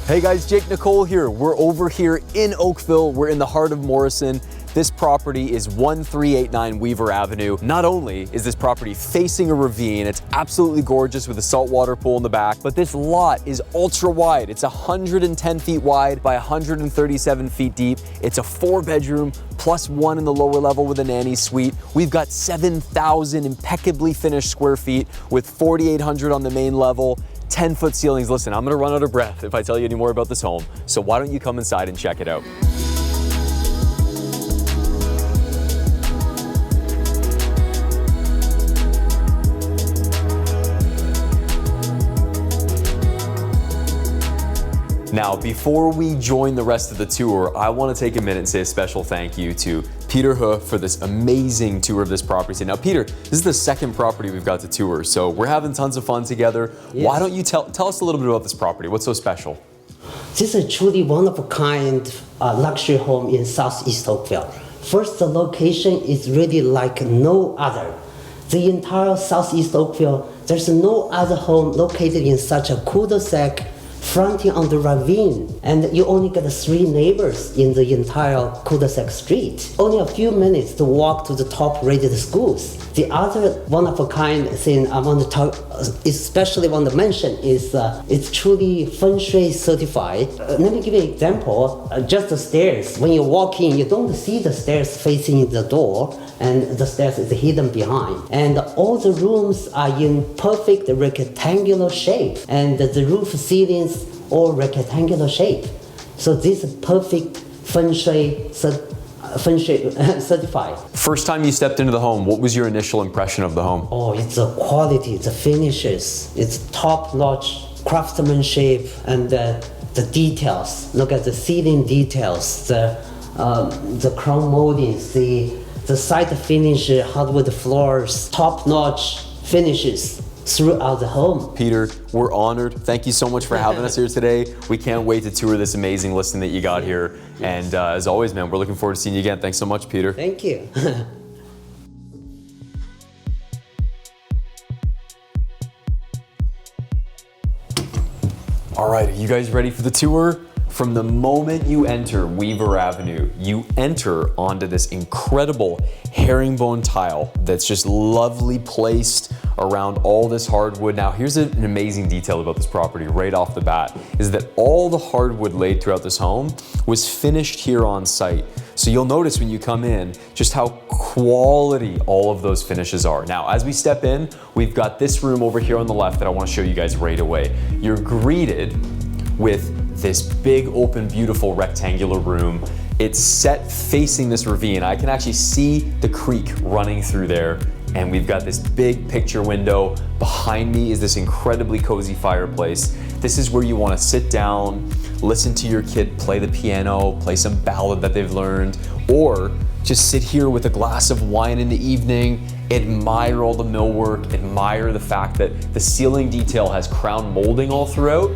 Hey guys, Jake Nicolle here. We're over here in Oakville. We're in the heart of Morrison. This property is 1389 Weaver Avenue. Not only is this property facing a ravine, it's absolutely gorgeous with a saltwater pool in the back, but this lot is ultra wide. It's 110 feet wide by 137 feet deep. It's a 4-bedroom plus 1 in the lower level with a nanny suite. We've got 7,000 impeccably finished square feet with 4,800 on the main level. 10-foot ceilings. Listen, I'm gonna run out of breath if I tell you any more about this home. So why don't you come inside and check it out? Now, before we join the rest of the tour, I want to take a minute and say a special thank you to Peter Hu for this amazing tour of this property. Now, Peter, this is the second property we've got to tour, so we're having tons of fun together. Yes. Why don't you tell us a little bit about this property? What's so special? This is truly one-of-a-kind luxury home in Southeast Oakville. First, the location is really like no other. The entire Southeast Oakville, there's no other home located in such a cul-de-sac fronting on the ravine, and you only get 3 neighbors in the entire cul-de-sac street. Only a few minutes to walk to the top-rated schools. The other one-of-a-kind thing I want to talk, especially want to mention, is it's truly feng shui certified. Let me give you an example. Just the stairs. When you walk in, you don't see the stairs facing the door, and the stairs is hidden behind. And all the rooms are in perfect rectangular shape, and the roof ceilings all rectangular shape. So this is perfect feng shui certified. First time you stepped into the home, what was your initial impression of the home? Oh, it's the quality, the finishes. It's top-notch craftsmanship and the details. Look at the ceiling details, the crown moldings, the side finish, hardwood floors, top-notch finishes throughout the home. Peter, we're honored. Thank you so much for having us here today. We can't wait to tour this amazing listing that you got here. And as always, man, we're looking forward to seeing you again. Thanks so much, Peter. Thank you. All right, are you guys ready for the tour? From the moment you enter Weaver Avenue, you enter onto this incredible herringbone tile that's just lovely placed around all this hardwood. Now, here's an amazing detail about this property right off the bat, is that all the hardwood laid throughout this home was finished here on site. So you'll notice when you come in just how quality all of those finishes are. Now, as we step in, we've got this room over here on the left that I want to show you guys right away. You're greeted with this big, open, beautiful rectangular room. It's set facing this ravine. I can actually see the creek running through there. And we've got this big picture window. Behind me is this incredibly cozy fireplace. This is where you want to sit down, listen to your kid play the piano, play some ballad that they've learned, or just sit here with a glass of wine in the evening, admire all the millwork, admire the fact that the ceiling detail has crown molding all throughout,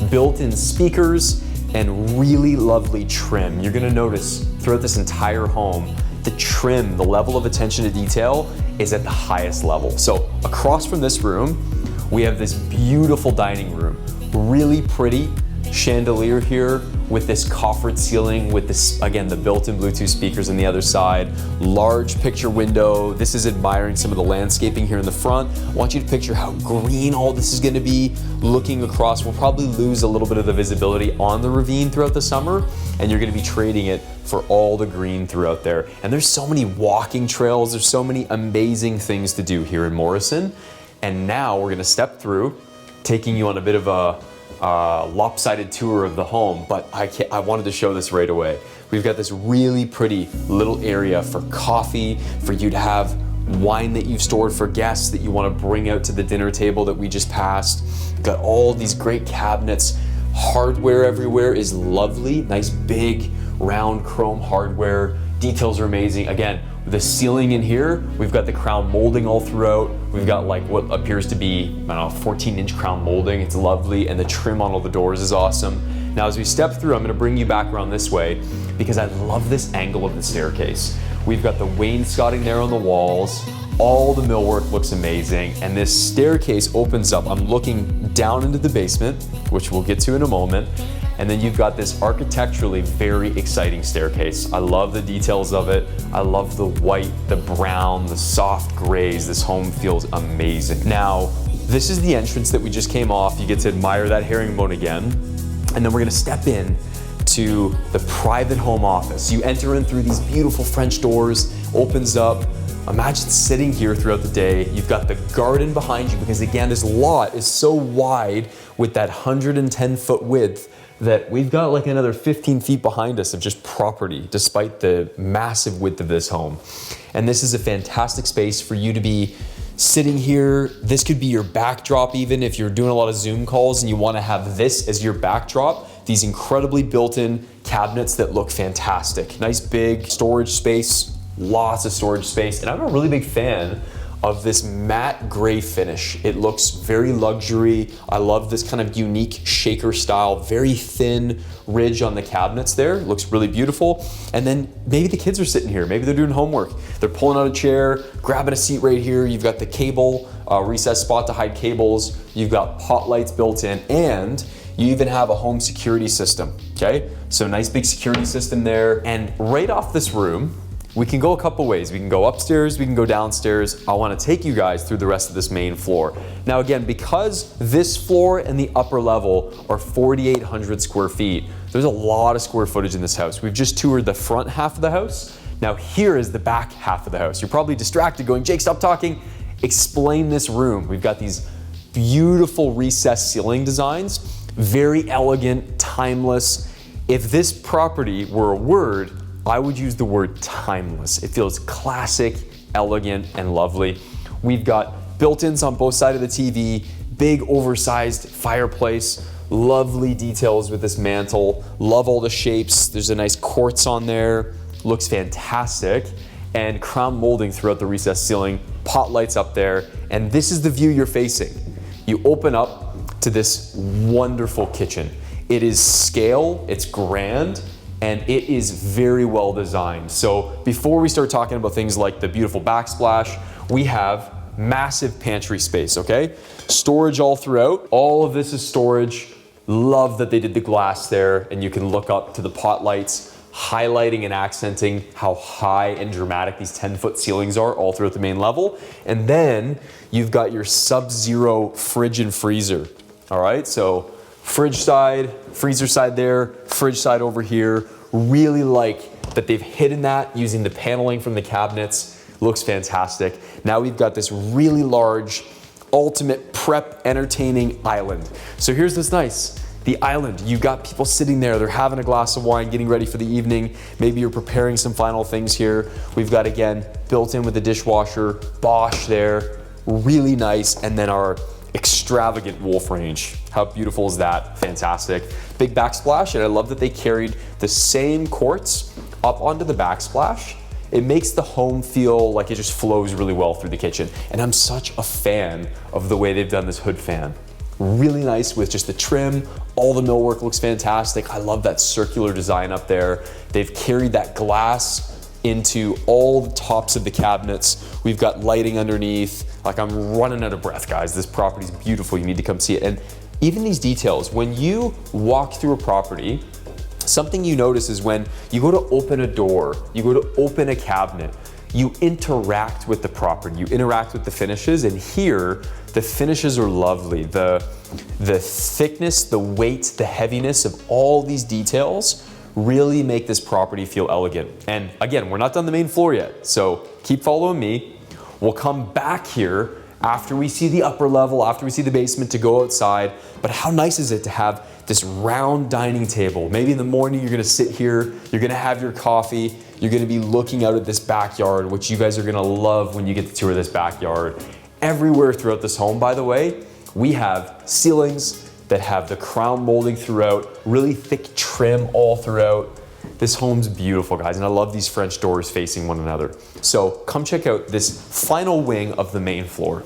built-in speakers, and really lovely trim. You're gonna notice throughout this entire home, the trim, the level of attention to detail is at the highest level. So across from this room, we have this beautiful dining room, really pretty chandelier here with this coffered ceiling with this, again, the built-in Bluetooth speakers on the other side, large picture window. This is admiring some of the landscaping here in the front. I want you to picture how green all this is gonna be looking across. We'll probably lose a little bit of the visibility on the ravine throughout the summer, and you're gonna be trading it for all the green throughout there. And there's so many walking trails, there's so many amazing things to do here in Morrison. And now we're gonna step through, taking you on a bit of a lopsided tour of the home, but I wanted to show this right away. We've got this really pretty little area for coffee, for you to have wine that you've stored for guests that you want to bring out to the dinner table that we just passed. We've got all these great cabinets. Hardware everywhere is lovely. Nice big round chrome hardware. Details are amazing. Again, the ceiling in here, we've got the crown molding all throughout. We've got like what appears to be, I don't know, 14-inch crown molding. It's lovely, and the trim on all the doors is awesome. Now, as we step through, I'm gonna bring you back around this way because I love this angle of the staircase. We've got the wainscoting there on the walls. All the millwork looks amazing, and this staircase opens up. I'm looking down into the basement, which we'll get to in a moment. And then you've got this architecturally very exciting staircase. I love the details of it. I love the white, the brown, the soft grays. This home feels amazing. Now, this is the entrance that we just came off. You get to admire that herringbone again. And then we're gonna step in to the private home office. You enter in through these beautiful French doors, opens up. Imagine sitting here throughout the day. You've got the garden behind you because again, this lot is so wide with that 110-foot width that we've got like another 15 feet behind us of just property, despite the massive width of this home. And this is a fantastic space for you to be sitting here. This could be your backdrop even if you're doing a lot of Zoom calls and you wanna have this as your backdrop. These incredibly built-in cabinets that look fantastic. Nice big storage space, lots of storage space. And I'm a really big fan of this matte gray finish. It looks very luxury. I love this kind of unique shaker style, very thin ridge on the cabinets there. It looks really beautiful. And then maybe the kids are sitting here. Maybe they're doing homework. They're pulling out a chair, grabbing a seat right here. You've got the cable, recessed spot to hide cables. You've got pot lights built in, and you even have a home security system, okay? So nice big security system there. And right off this room, we can go a couple ways. We can go upstairs, we can go downstairs. I wanna take you guys through the rest of this main floor. Now again, because this floor and the upper level are 4,800 square feet, there's a lot of square footage in this house. We've just toured the front half of the house. Now here is the back half of the house. You're probably distracted going, Jake, stop talking. Explain this room. We've got these beautiful recessed ceiling designs, very elegant, timeless. If this property were a word, I would use the word timeless. It feels classic, elegant, and lovely. We've got built-ins on both sides of the TV, big oversized fireplace, lovely details with this mantle. Love all the shapes. There's a nice quartz on there. Looks fantastic. And crown molding throughout the recessed ceiling, pot lights up there. And this is the view you're facing. You open up to this wonderful kitchen. It is scale, it's grand, and it is very well designed. So before we start talking about things like the beautiful backsplash, we have massive pantry space, okay? Storage all throughout. All of this is storage. Love that they did the glass there, and you can look up to the pot lights, highlighting and accenting how high and dramatic these 10-foot ceilings are all throughout the main level. And then you've got your sub-zero fridge and freezer, all right? So fridge side, freezer side there, fridge side over here. Really like that they've hidden that using the paneling from the cabinets. Looks fantastic. Now we've got this really large, ultimate prep entertaining island. So here's this nice, the island. You've got people sitting there, they're having a glass of wine, getting ready for the evening. Maybe you're preparing some final things here. We've got, again, built in with the dishwasher, Bosch there, really nice. And then our extravagant wolf range. How beautiful is that? Fantastic. Big backsplash, and I love that they carried the same quartz up onto the backsplash. It makes the home feel like it just flows really well through the kitchen. And I'm such a fan of the way they've done this hood fan. Really nice with just the trim. All the millwork looks fantastic. I love that circular design up there. They've carried that glass into all the tops of the cabinets. We've got lighting underneath. Like, I'm running out of breath, guys. This property's beautiful. You need to come see it. And even these details, when you walk through a property, something you notice is when you go to open a door, you go to open a cabinet, you interact with the property, you interact with the finishes, and here, the finishes are lovely. The thickness, the weight, the heaviness of all these details really make this property feel elegant. And again, we're not done the main floor yet, so keep following me. We'll come back here after we see the upper level, after we see the basement, to go outside. But how nice is it to have this round dining table? Maybe in the morning you're gonna sit here, you're gonna have your coffee, you're gonna be looking out at this backyard, which you guys are gonna love when you get to tour this backyard. Everywhere throughout this home, by the way, we have ceilings that have the crown molding throughout, really thick trim all throughout. This home's beautiful, guys, and I love these French doors facing one another. So come check out this final wing of the main floor.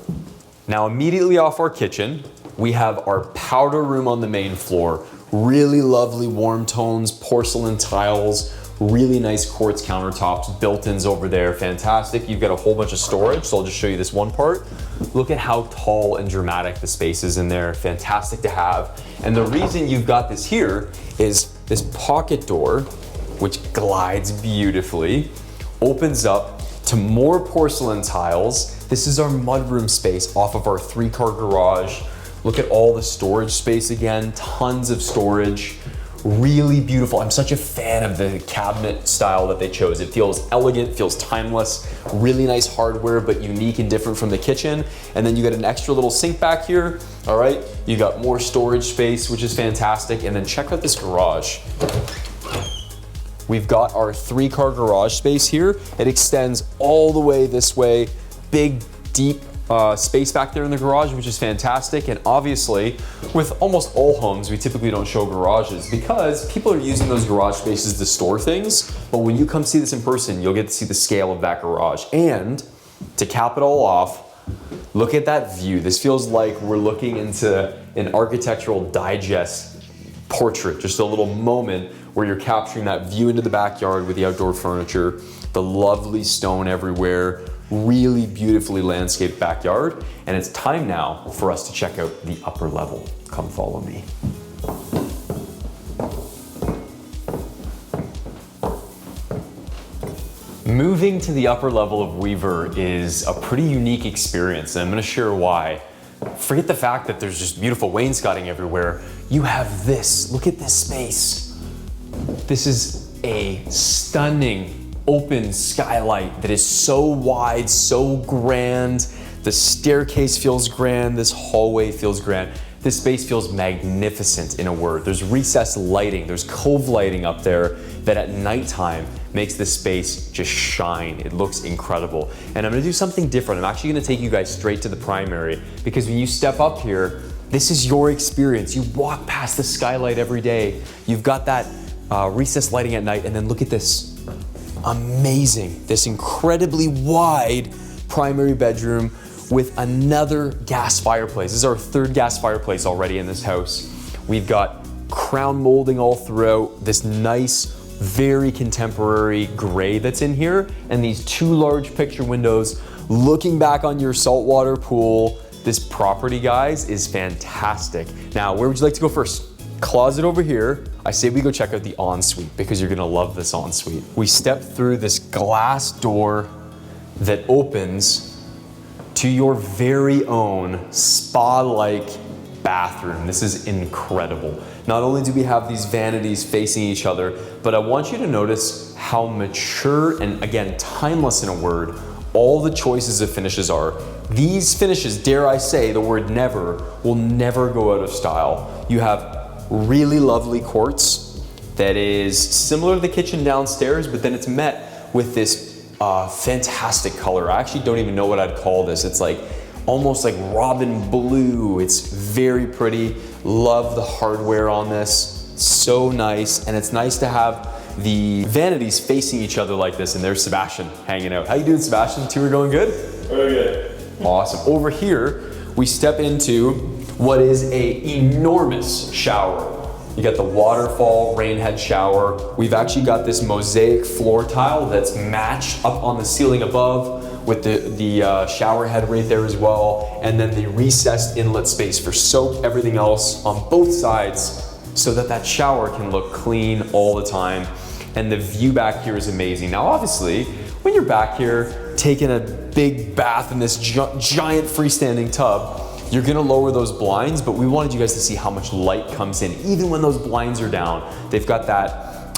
Now, immediately off our kitchen, we have our powder room on the main floor. Really lovely warm tones, porcelain tiles, Really nice quartz countertops, built-ins over there, fantastic. You've got a whole bunch of storage, so I'll just show you this one part. Look at how tall and dramatic the space is in there, fantastic to have. And the reason you've got this here is this pocket door, which glides beautifully, opens up to more porcelain tiles. This is our mudroom space off of our 3-car garage. Look at all the storage space again, tons of storage. Really beautiful. I'm such a fan of the cabinet style that they chose. It feels elegant, feels timeless, really nice hardware, but unique and different from the kitchen. And then you got an extra little sink back here, all right? You got more storage space, which is fantastic. And then check out this garage. We've got our 3-car garage space here. It extends all the way this way, big, deep space back there in the garage, which is fantastic. And obviously, with almost all homes, we typically don't show garages because people are using those garage spaces to store things. But when you come see this in person, you'll get to see the scale of that garage. And to cap it all off, look at that view. This feels like we're looking into an Architectural Digest portrait, just a little moment where you're capturing that view into the backyard with the outdoor furniture, the lovely stone everywhere, really beautifully landscaped backyard. And it's time now for us to check out the upper level. Come follow me. Moving to the upper level of Weaver is a pretty unique experience, and I'm gonna share why. Forget the fact that there's just beautiful wainscoting everywhere. You have this, look at this space. This is a stunning open skylight that is so wide, so grand. The staircase feels grand, this hallway feels grand. This space feels magnificent in a word. There's recessed lighting, there's cove lighting up there that at nighttime makes this space just shine. It looks incredible. And I'm gonna do something different. I'm actually gonna take you guys straight to the primary because when you step up here, this is your experience. You walk past the skylight every day. You've got that recessed lighting at night, and then look at this. Amazing, this incredibly wide primary bedroom with another gas fireplace. This is our 3rd gas fireplace already in this house. We've got crown molding all throughout, this nice, very contemporary gray that's in here, and these 2 large picture windows looking back on your saltwater pool. This property, guys, is fantastic. Now, where would you like to go first? Closet over here. I say we go check out the ensuite because you're gonna love this ensuite. We step through this glass door that opens to your very own spa-like bathroom. This is incredible. Not only do we have these vanities facing each other, but I want you to notice how mature and, again, timeless in a word, all the choices of finishes are. These finishes, dare I say the word never, will never go out of style. You have really lovely quartz that is similar to the kitchen downstairs, but then it's met with this fantastic color. I actually don't even know what I'd call this. It's like almost like robin blue. It's very pretty. Love the hardware on this. So nice. And it's nice to have the vanities facing each other like this. And there's Sebastian hanging out. How you doing, Sebastian? Tour going good? Very good. Awesome. Over here, we step into what is an enormous shower. You got the waterfall rain head shower. We've actually got this mosaic floor tile that's matched up on the ceiling above with the shower head right there as well. And then the recessed inlet space for soap, everything else on both sides so that that shower can look clean all the time. And the view back here is amazing. Now, obviously, when you're back here taking a big bath in this giant freestanding tub, you're gonna lower those blinds, but we wanted you guys to see how much light comes in, even when those blinds are down. They've got that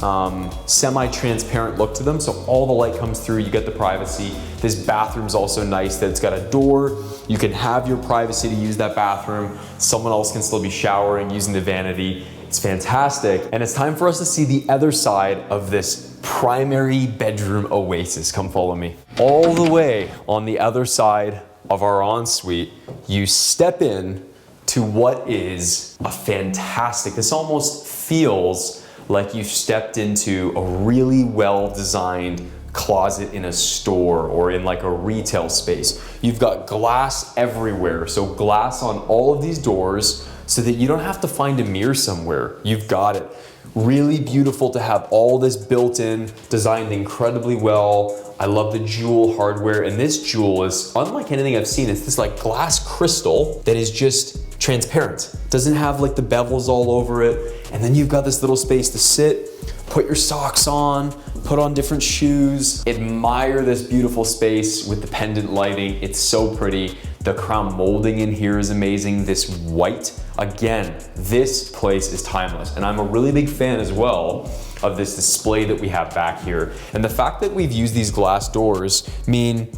semi-transparent look to them, so all the light comes through, you get the privacy. This bathroom's also nice that it's got a door. You can have your privacy to use that bathroom. Someone else can still be showering using the vanity. It's fantastic. And it's time for us to see the other side of this primary bedroom oasis. Come follow me. All the way on the other side of our ensuite, you step in to what is a fantastic, this almost feels like you've stepped into a really well-designed closet in a store or in like a retail space. You've got glass everywhere, so glass on all of these doors so that you don't have to find a mirror somewhere. You've got it. Really beautiful to have all this built in, designed incredibly well. I love the jewel hardware, and this jewel is unlike anything I've seen. It's this like glass crystal that is just transparent. Doesn't have like the bevels all over it. And then you've got this little space to sit, put your socks on, put on different shoes, admire this beautiful space with the pendant lighting. It's so pretty. The crown molding in here is amazing. This white, again, this place is timeless. And I'm a really big fan as well of this display that we have back here. And the fact that we've used these glass doors mean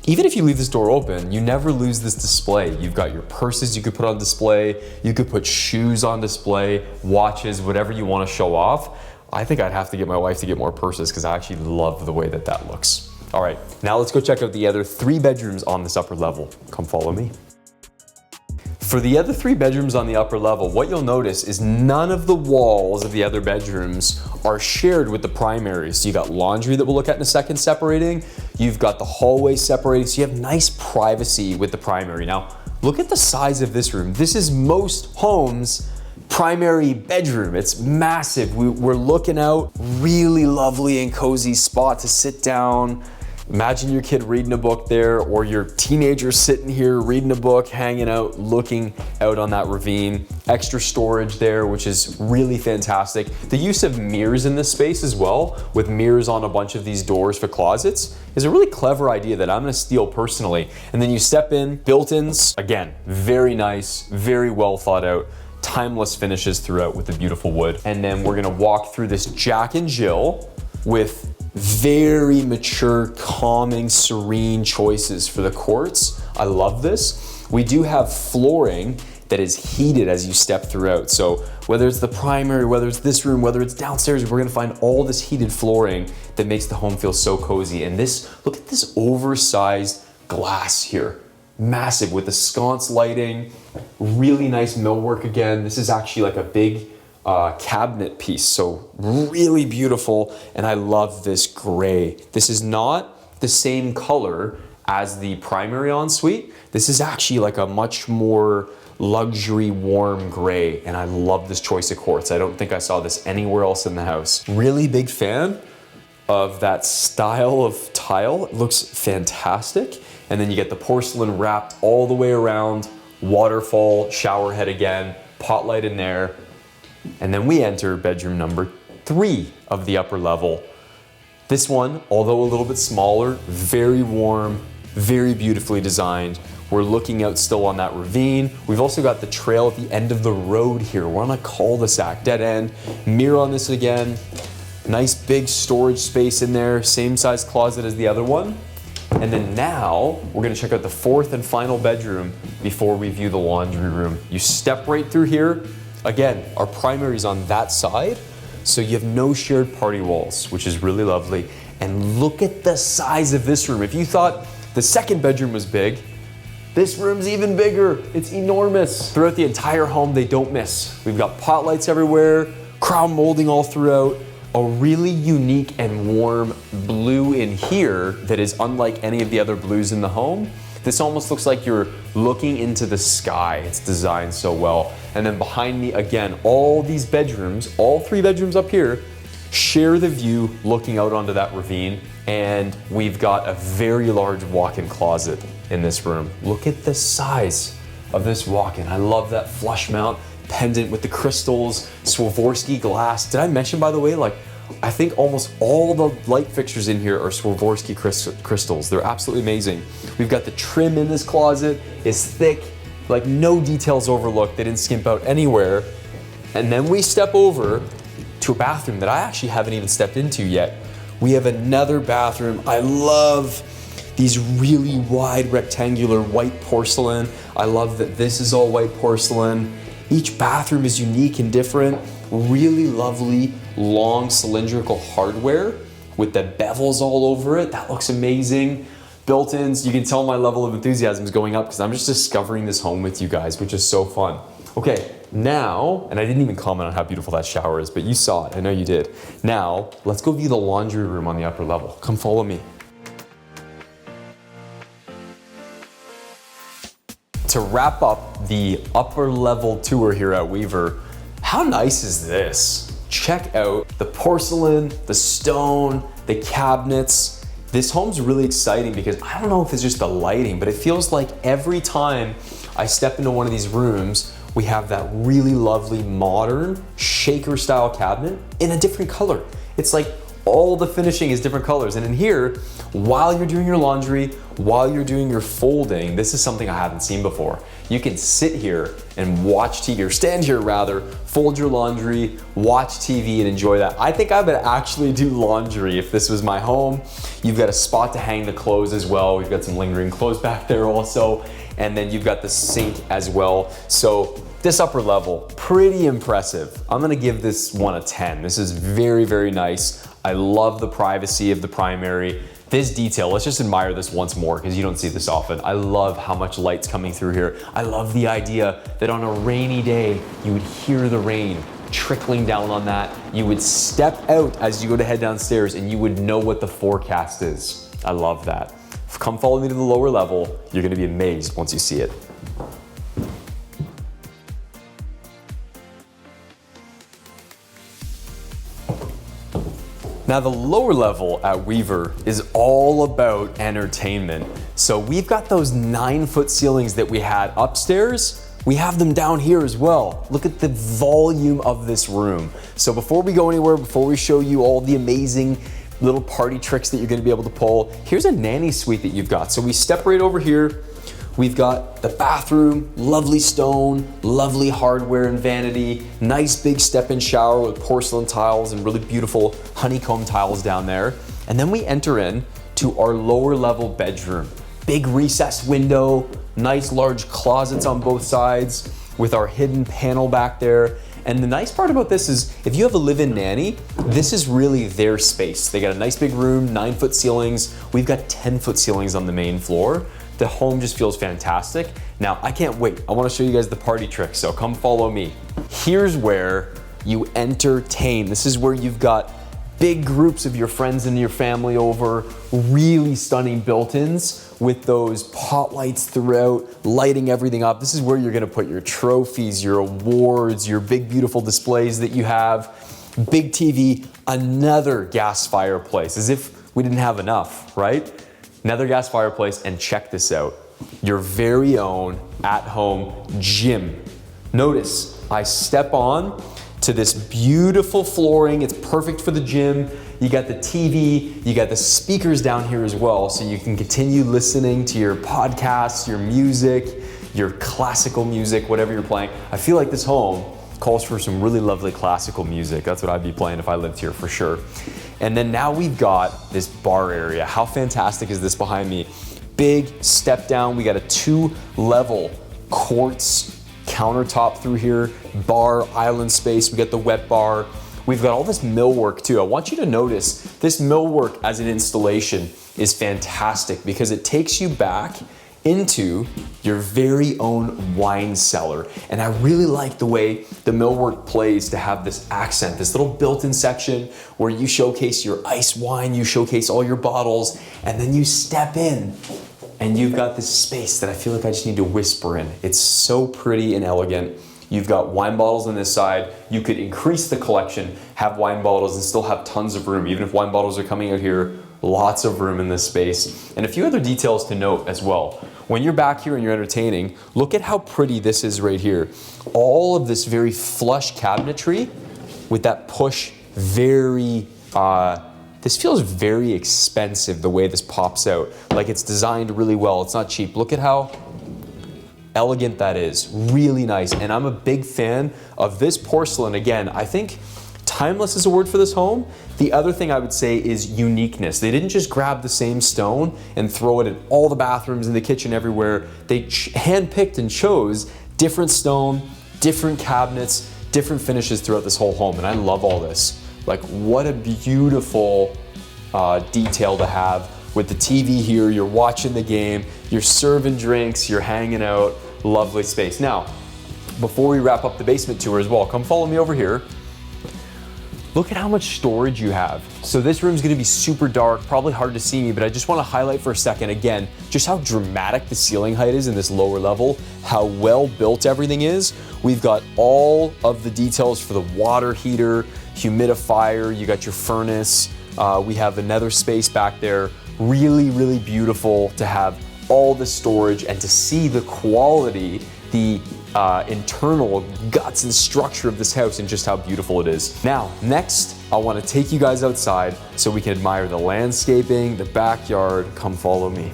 even if you leave this door open, you never lose this display. You've got your purses you could put on display, you could put shoes on display, watches, whatever you want to show off. I think I'd have to get my wife to get more purses because I actually love the way that that looks. All right, now let's go check out the other 3 bedrooms on this upper level. Come follow me. For the other 3 bedrooms on the upper level, what you'll notice is none of the walls of the other bedrooms are shared with the primary. So you got laundry that we'll look at in a second separating. You've got the hallway separating, so you have nice privacy with the primary. Now, look at the size of this room. This is most homes' primary bedroom. It's massive. We're looking out, really lovely and cozy spot to sit down. Imagine your kid reading a book there, or your teenager sitting here reading a book, hanging out, looking out on that ravine. Extra storage there, which is really fantastic. The use of mirrors in this space as well, with mirrors on a bunch of these doors for closets, is a really clever idea that I'm gonna steal personally. And then you step in, built-ins, again, very nice, very well thought out. Timeless finishes throughout with the beautiful wood. And then we're gonna walk through this Jack and Jill with very mature, calming, serene choices for the quartz. I love this. We do have flooring that is heated as you step throughout. So whether it's the primary, whether it's this room, whether it's downstairs, we're gonna find all this heated flooring that makes the home feel so cozy. And this, look at this oversized glass here. Massive with the sconce lighting, really nice millwork again. This is actually like a big cabinet piece, so really beautiful, and I love this gray. This is not the same color as the primary ensuite. This is actually like a much more luxury warm gray, and I love this choice of quartz. I don't think I saw this anywhere else in the house. Really big fan of that style of tile. It looks fantastic. And then you get the porcelain wrapped all the way around, waterfall, shower head again, pot light in there. And then we enter bedroom number 3 of the upper level. This one, although a little bit smaller, very warm, very beautifully designed. We're looking out still on that ravine. We've also got the trail at the end of the road here. We're on a cul-de-sac, dead end. Mirror on this again. Nice big storage space in there, same size closet as the other one. And then now, we're gonna check out the 4th and final bedroom before we view the laundry room. You step right through here. Again, our primary is on that side, so you have no shared party walls, which is really lovely. And look at the size of this room. If you thought the 2nd bedroom was big, this room's even bigger. It's enormous. Throughout the entire home, they don't miss. We've got pot lights everywhere, crown molding all throughout, a really unique and warm blue in here that is unlike any of the other blues in the home. This almost looks like you're looking into the sky. It's designed so well. And then behind me, again, all these bedrooms, all 3 bedrooms up here, share the view looking out onto that ravine. And we've got a very large walk-in closet in this room. Look at the size of this walk-in. I love that flush mount pendant with the crystals, Swarovski glass. Did I mention, by the way, like, I think almost all the light fixtures in here are Swarovski crystals. They're absolutely amazing. We've got the trim in this closet. It's thick, like no details overlooked. They didn't skimp out anywhere. And then we step over to a bathroom that I actually haven't even stepped into yet. We have another bathroom. I love these really wide rectangular white porcelain. I love that this is all white porcelain. Each bathroom is unique and different. Really lovely, long cylindrical hardware with the bevels all over it. That looks amazing. Built-ins, you can tell my level of enthusiasm is going up because I'm just discovering this home with you guys, which is so fun. Okay, now, and I didn't even comment on how beautiful that shower is, but you saw it, I know you did. Now, let's go view the laundry room on the upper level. Come follow me. To wrap up the upper level tour here at Weaver, how nice is this? Check out the porcelain, the stone, the cabinets. This home's really exciting because I don't know if it's just the lighting, but it feels like every time I step into one of these rooms, we have that really lovely modern shaker style cabinet in a different color. It's like all the finishing is different colors. And in here, while you're doing your laundry, while you're doing your folding, this is something I haven't seen before. You can sit here and watch TV, or stand here rather, fold your laundry, watch TV and enjoy that. I think I would actually do laundry if this was my home. You've got a spot to hang the clothes as well. We've got some lingering clothes back there also. And then you've got the sink as well. So this upper level, pretty impressive. I'm gonna give this one a 10. This is very, very nice. I love the privacy of the primary. This detail, let's just admire this once more because you don't see this often. I love how much light's coming through here. I love the idea that on a rainy day, you would hear the rain trickling down on that. You would step out as you go to head downstairs and you would know what the forecast is. I love that. Come follow me to the lower level. You're gonna be amazed once you see it. Now the lower level at Weaver is all about entertainment. So we've got those 9-foot ceilings that we had upstairs. We have them down here as well. Look at the volume of this room. So before we go anywhere, before we show you all the amazing little party tricks that you're gonna be able to pull, here's a nanny suite that you've got. So we step right over here. We've got the bathroom, lovely stone, lovely hardware and vanity, nice big step-in shower with porcelain tiles and really beautiful honeycomb tiles down there. And then we enter in to our lower level bedroom. Big recessed window, nice large closets on both sides with our hidden panel back there. And the nice part about this is if you have a live-in nanny, this is really their space. They got a nice big room, 9-foot ceilings. We've got 10-foot ceilings on the main floor. The home just feels fantastic. Now, I can't wait. I wanna show you guys the party trick, so come follow me. Here's where you entertain. This is where you've got big groups of your friends and your family over, really stunning built-ins with those pot lights throughout, lighting everything up. This is where you're gonna put your trophies, your awards, your big, beautiful displays that you have. Big TV, another gas fireplace, as if we didn't have enough, right? Another gas fireplace, and check this out. Your very own at-home gym. Notice, I step on to this beautiful flooring. It's perfect for the gym. You got the TV, you got the speakers down here as well, so you can continue listening to your podcasts, your music, your classical music, whatever you're playing. I feel like this home calls for some really lovely classical music. That's what I'd be playing if I lived here for sure. And then now we've got this bar area. How fantastic is this behind me? Big step down. We got a 2-level quartz countertop through here, bar, island space. We got the wet bar. We've got all this millwork too. I want you to notice this millwork as an installation is fantastic because it takes you back into your very own wine cellar. And I really like the way the millwork plays to have this accent, this little built-in section where you showcase your ice wine, you showcase all your bottles, and then you step in and you've got this space that I feel like I just need to whisper in. It's so pretty and elegant. You've got wine bottles on this side. You could increase the collection, have wine bottles and still have tons of room. Even if wine bottles are coming out here, lots of room in this space. And a few other details to note as well. When you're back here and you're entertaining, look at how pretty this is right here. All of this very flush cabinetry with that push, this feels very expensive the way this pops out. Like it's designed really well, it's not cheap. Look at how elegant that is, really nice. And I'm a big fan of this porcelain. Again, I think timeless is a word for this home. The other thing I would say is uniqueness. They didn't just grab the same stone and throw it in all the bathrooms, in the kitchen, everywhere. They handpicked and chose different stone, different cabinets, different finishes throughout this whole home. And I love all this. Like, what a beautiful detail to have with the TV here. You're watching the game, you're serving drinks, you're hanging out, lovely space. Now, before we wrap up the basement tour as well, come follow me over here. Look at how much storage you have. So this room's gonna be super dark, probably hard to see me, but I just wanna highlight for a second, again, just how dramatic the ceiling height is in this lower level, how well built everything is. We've got all of the details for the water heater, humidifier, you got your furnace, we have another space back there. Really, really beautiful to have all the storage and to see the quality, the internal guts and structure of this house and just how beautiful it is. Now, next, I want to take you guys outside so we can admire the landscaping, the backyard. Come follow me.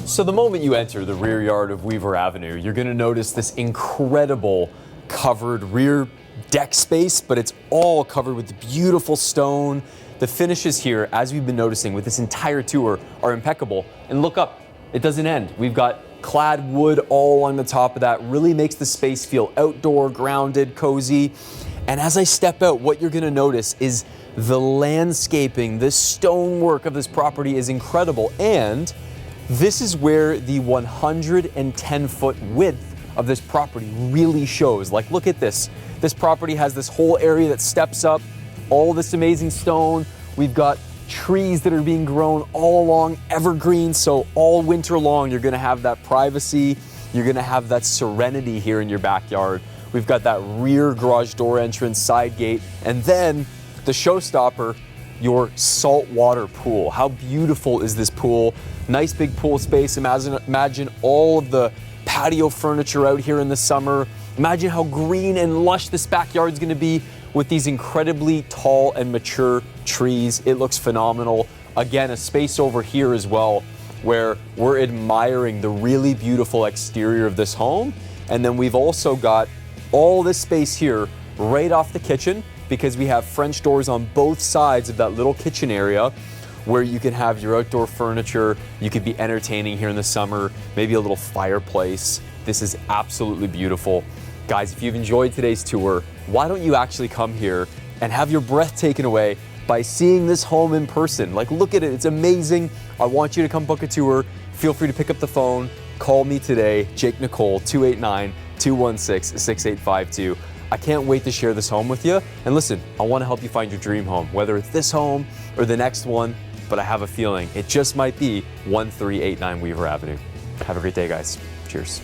So the moment you enter the rear yard of Weaver Avenue, you're gonna notice this incredible covered rear deck space, but it's all covered with beautiful stone. The finishes here, as we've been noticing with this entire tour, are impeccable. And look up, it doesn't end. We've got clad wood all on the top of that, really makes the space feel outdoor, grounded, cozy. And as I step out, what you're gonna notice is the landscaping, the stonework of this property is incredible. And this is where the 110-foot width of this property really shows. Like, look at this. This property has this whole area that steps up, all this amazing stone. We've got trees that are being grown all along, evergreen, so all winter long you're gonna have that privacy, you're gonna have that serenity here in your backyard. We've got that rear garage door entrance, side gate, and then the showstopper, your saltwater pool. How beautiful is this pool? Nice big pool space. Imagine all of the patio furniture out here in the summer. Imagine how green and lush this backyard's gonna be with these incredibly tall and mature trees. It looks phenomenal. Again, a space over here as well where we're admiring the really beautiful exterior of this home. And then we've also got all this space here right off the kitchen because we have French doors on both sides of that little kitchen area where you can have your outdoor furniture, you could be entertaining here in the summer, maybe a little fireplace. This is absolutely beautiful. Guys, if you've enjoyed today's tour, why don't you actually come here and have your breath taken away by seeing this home in person? Like, look at it, it's amazing. I want you to come book a tour. Feel free to pick up the phone, call me today, Jake Nicolle, 289-216-6852. I can't wait to share this home with you. And listen, I want to help you find your dream home, whether it's this home or the next one, but I have a feeling it just might be 1389 Weaver Avenue. Have a great day, guys. Cheers.